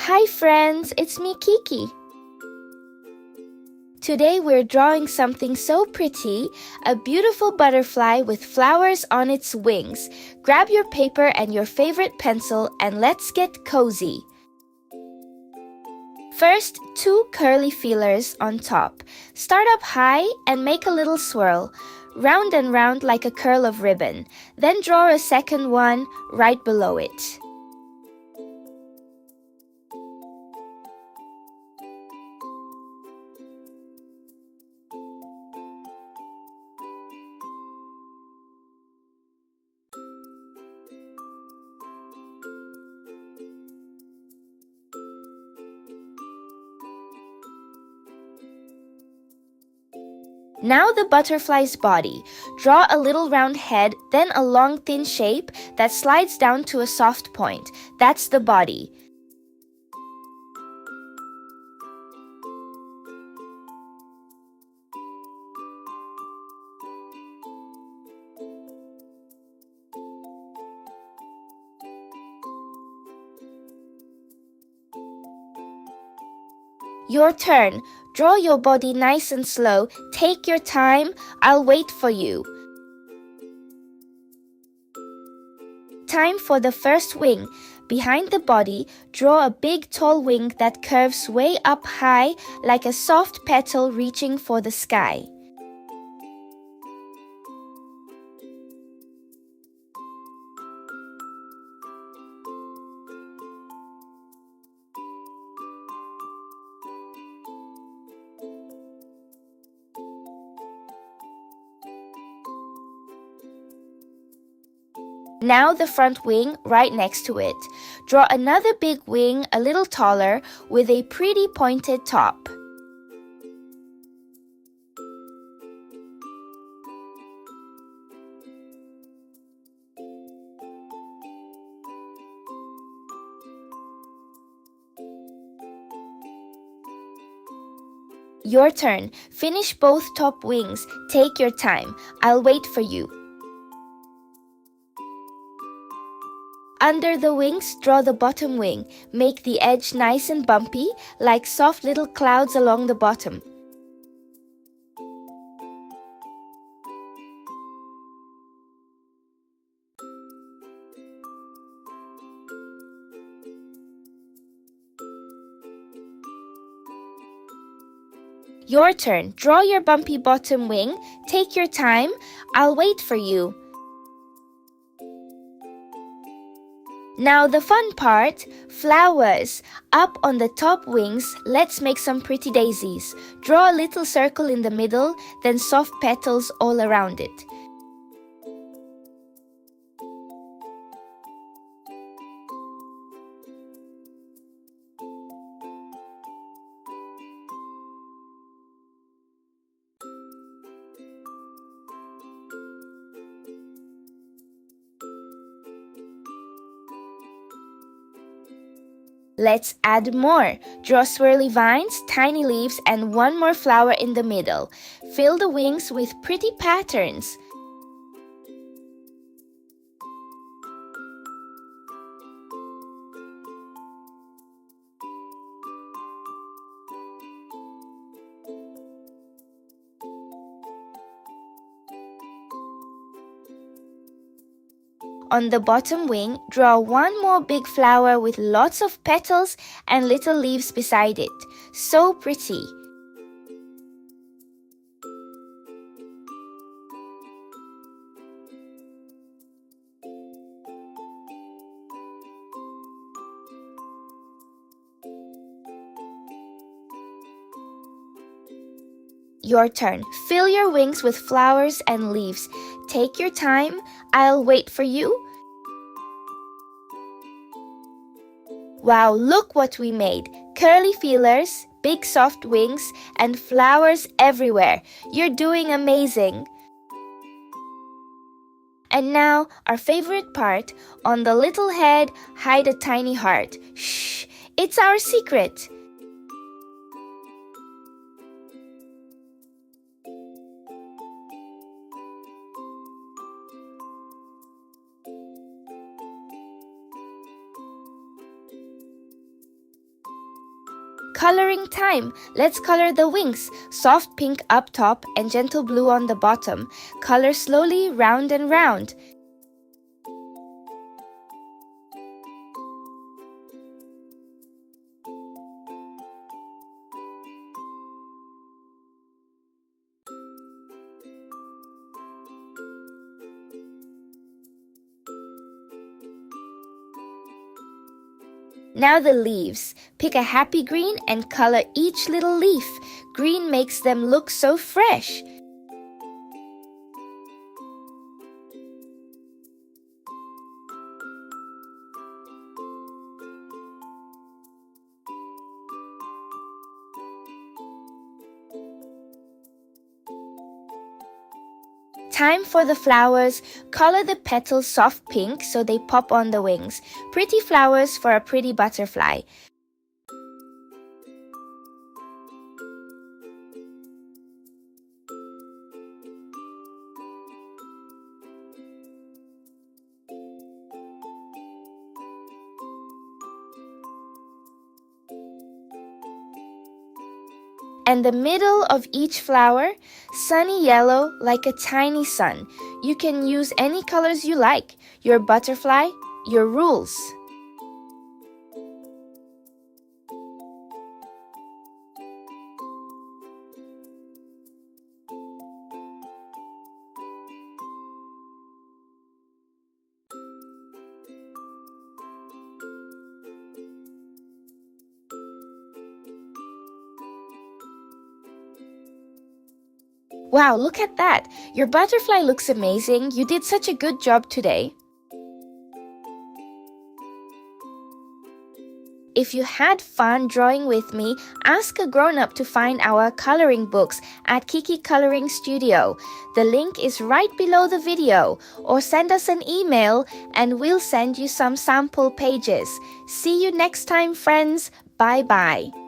Hi friends, it's me Kiki. Today we're drawing something so pretty, a beautiful butterfly with flowers on its wings. Grab your paper and your favorite pencil and let's get cozy. First, 2 curly feelers on top. Start up high and make a little swirl, round and round like a curl of ribbon. Then draw a second one right below it. Now the butterfly's body. Draw a little round head, then a long thin shape that slides down to a soft point. That's the body. Your turn. Draw your body nice and slow. Take your time. I'll wait for you. Time for the first wing. Behind the body, draw a big tall wing that curves way up high like a soft petal reaching for the sky. Now the front wing right next to it. Draw another big wing a little taller with a pretty pointed top. Your turn. Finish both top wings. Take your time. I'll wait for you. Under the wings, draw the bottom wing. Make the edge nice and bumpy, like soft little clouds along the bottom. Your turn. Draw your bumpy bottom wing. Take your time. I'll wait for you. Now the fun part, flowers. Up on the top wings, let's make some pretty daisies. Draw a little circle in the middle, then soft petals all around it. Let's add more. Draw swirly vines, tiny leaves, and one more flower in the middle. Fill the wings with pretty patterns. On the bottom wing, draw one more big flower with lots of petals and little leaves beside it. So pretty! Your turn. Fill your wings with flowers and leaves. Take your time. I'll wait for you. Wow, look what we made. Curly feelers, big soft wings, and flowers everywhere. You're doing amazing. And now, our favorite part. On the little head, hide a tiny heart. Shh, it's our secret. Coloring time! Let's color the wings. Soft pink up top and gentle blue on the bottom. Color slowly round and round. Now the leaves. Pick a happy green and color each little leaf. Green makes them look so fresh. Time for the flowers. Color the petals soft pink so they pop on the wings. Pretty flowers for a pretty butterfly. And the middle of each flower, sunny yellow like a tiny sun. You can use any colors you like. Your butterfly, your rules. Wow, look at that! Your butterfly looks amazing. You did such a good job today. If you had fun drawing with me, ask a grown-up to find our coloring books at Kiki Coloring Studio. The link is right below the video, or send us an email and we'll send you some sample pages. See you next time, friends. Bye-bye.